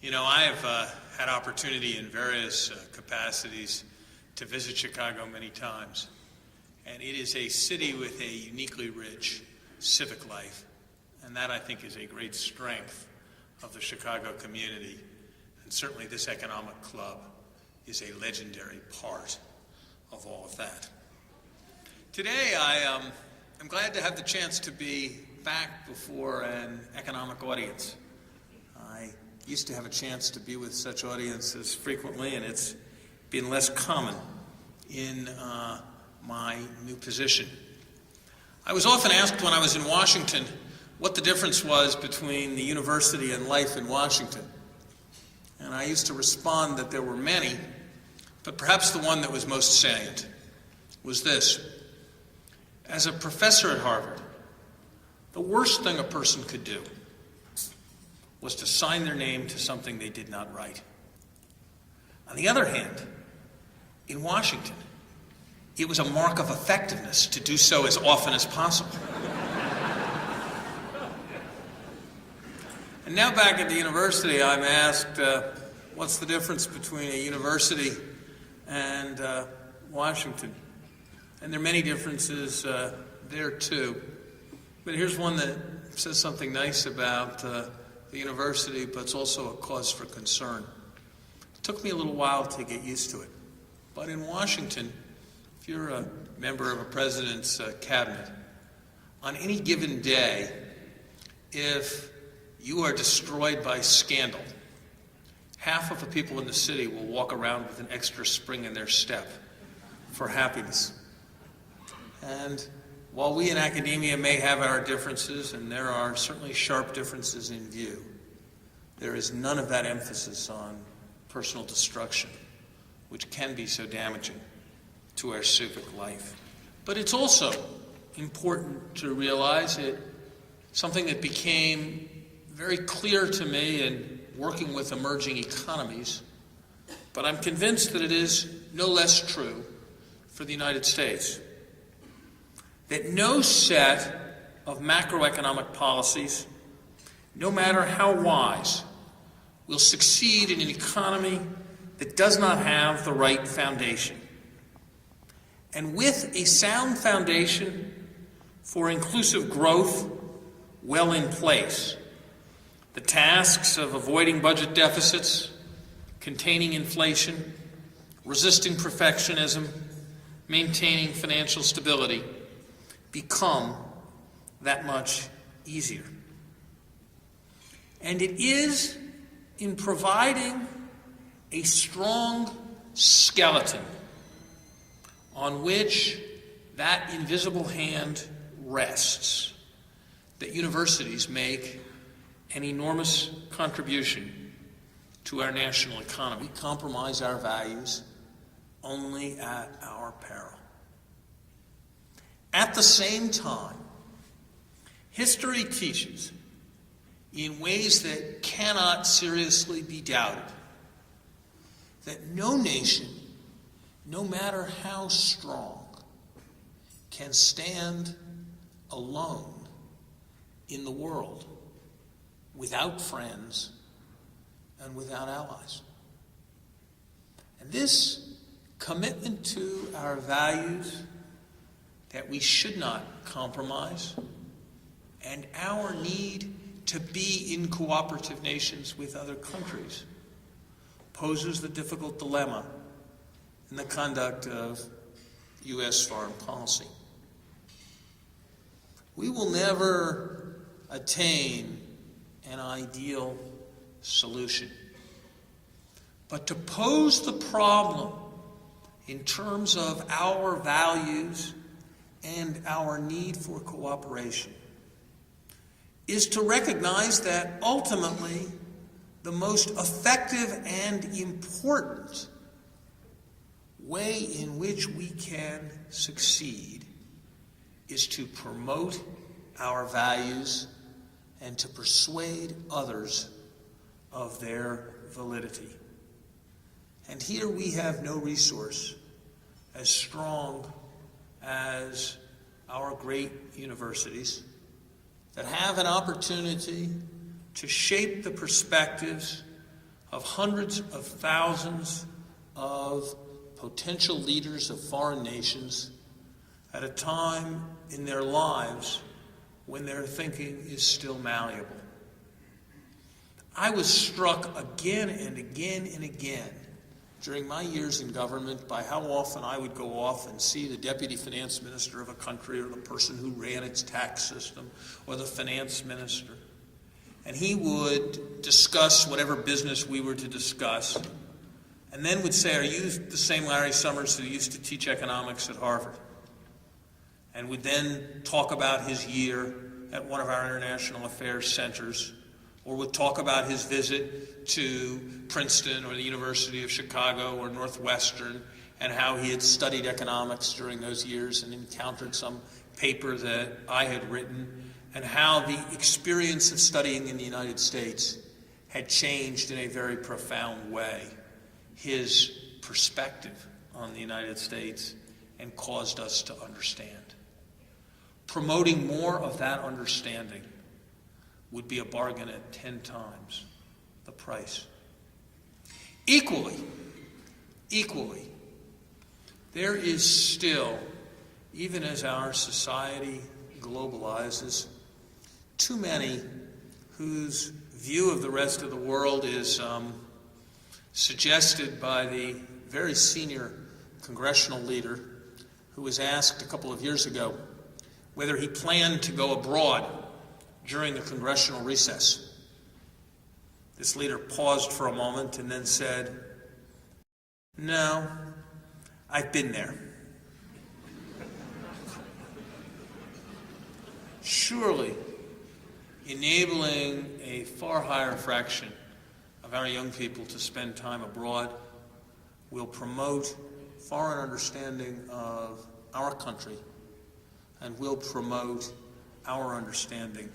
You know, I have had opportunity in various capacities to visit Chicago many times, and it is a city with a uniquely rich civic life, and that I think is a great strength of the Chicago community, and certainly this economic club is a legendary part of all of that. Today I'm glad to have the chance to be back before an economic audience. I used to have a chance to be with such audiences frequently, and it's been less common in my new position. I was often asked when I was in Washington what the difference was between the university and life in Washington. And I used to respond that there were many, but perhaps the one that was most salient was this. As a professor at Harvard, the worst thing a person could do was to sign their name to something they did not write. On the other hand, in Washington, it was a mark of effectiveness to do so as often as possible. And now back at the university, I'm asked, what's the difference between a university and Washington? And there are many differences there too. But here's one that says something nice about the university, but it's also a cause for concern. It took me a little while to get used to it. But in Washington, if you're a member of a president's cabinet, on any given day, if you are destroyed by scandal, half of the people in the city will walk around with an extra spring in their step for happiness. And while we in academia may have our differences, and there are certainly sharp differences in view, there is none of that emphasis on personal destruction, which can be so damaging to our civic life. But it's also important to realize something that became very clear to me in working with emerging economies, but I'm convinced that it is no less true for the United States. That no set of macroeconomic policies, no matter how wise, will succeed in an economy that does not have the right foundation. And with a sound foundation for inclusive growth well in place, the tasks of avoiding budget deficits, containing inflation, resisting perfectionism, maintaining financial stability become that much easier. And it is in providing a strong skeleton on which that invisible hand rests that universities make an enormous contribution to our national economy. We compromise our values only at our peril. At the same time, history teaches, in ways that cannot seriously be doubted, that no nation, no matter how strong, can stand alone in the world without friends and without allies. And this commitment to our values that we should not compromise, and our need to be in cooperative nations with other countries poses the difficult dilemma in the conduct of U.S. foreign policy. We will never attain an ideal solution, but to pose the problem in terms of our values and our need for cooperation is to recognize that ultimately the most effective and important way in which we can succeed is to promote our values and to persuade others of their validity. And here we have no resource as strong as our great universities that have an opportunity to shape the perspectives of hundreds of thousands of potential leaders of foreign nations at a time in their lives when their thinking is still malleable. I was struck again and again and again during my years in government by how often I would go off and see the deputy finance minister of a country or the person who ran its tax system or the finance minister. And he would discuss whatever business we were to discuss and then would say, "Are you the same Larry Summers who used to teach economics at Harvard?" And would then talk about his year at one of our international affairs centers, or would talk about his visit to Princeton or the University of Chicago or Northwestern and how he had studied economics during those years and encountered some paper that I had written, and how the experience of studying in the United States had changed in a very profound way his perspective on the United States and caused us to understand. Promoting more of that understanding would be a bargain at 10 times the price. Equally, there is still, even as our society globalizes, too many whose view of the rest of the world is suggested by the very senior congressional leader who was asked a couple of years ago whether he planned to go abroad during the congressional recess. This leader paused for a moment and then said, "No, I've been there." Surely, enabling a far higher fraction of our young people to spend time abroad will promote foreign understanding of our country and will promote our understanding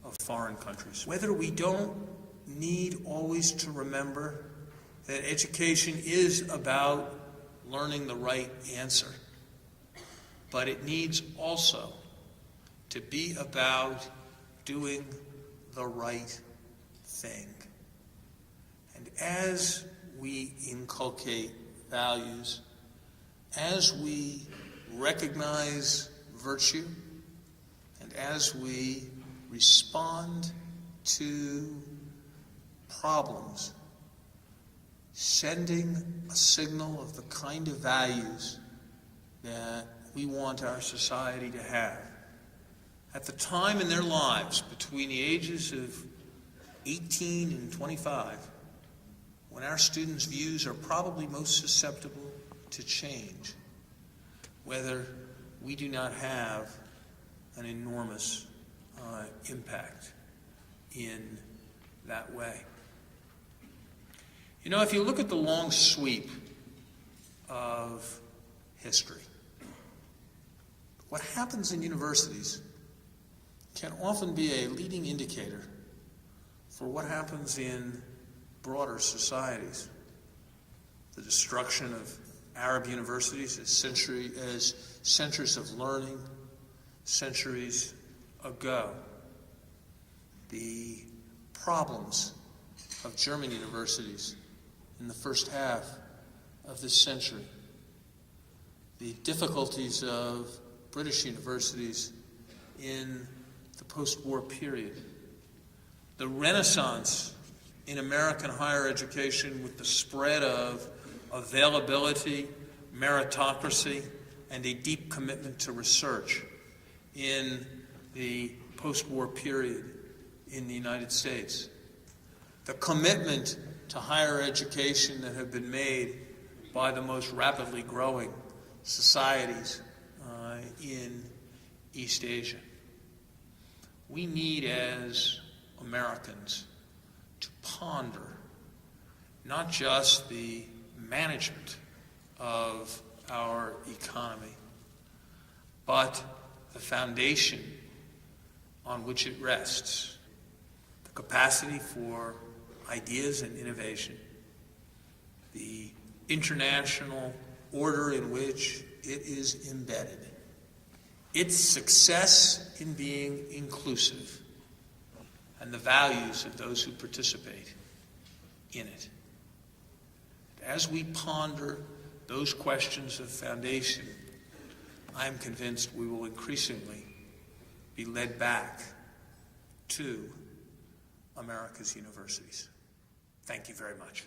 of foreign countries. Whether we don't need always to remember that education is about learning the right answer, but it needs also to be about doing the right thing. And as we inculcate values, as we recognize virtue, and as we respond to problems, sending a signal of the kind of values that we want our society to have, at the time in their lives between the ages of 18 and 25, when our students' views are probably most susceptible to change, whether we do not have an enormous impact in that way. You know, if you look at the long sweep of history, what happens in universities can often be a leading indicator for what happens in broader societies. The destruction of Arab universities as centers of learning centuries ago. The problems of German universities in the first half of this century. The difficulties of British universities in the post-war period. The Renaissance in American higher education with the spread of availability, meritocracy, and a deep commitment to research in the post-war period in the United States. The commitment to higher education that have been made by the most rapidly growing societies in East Asia. We need, as Americans, to ponder not just the management of our economy, but the foundation on which it rests, the capacity for ideas and innovation, the international order in which it is embedded, its success in being inclusive, and the values of those who participate. in it. As we ponder those questions of foundation, I am convinced we will increasingly be led back to America's universities. Thank you very much.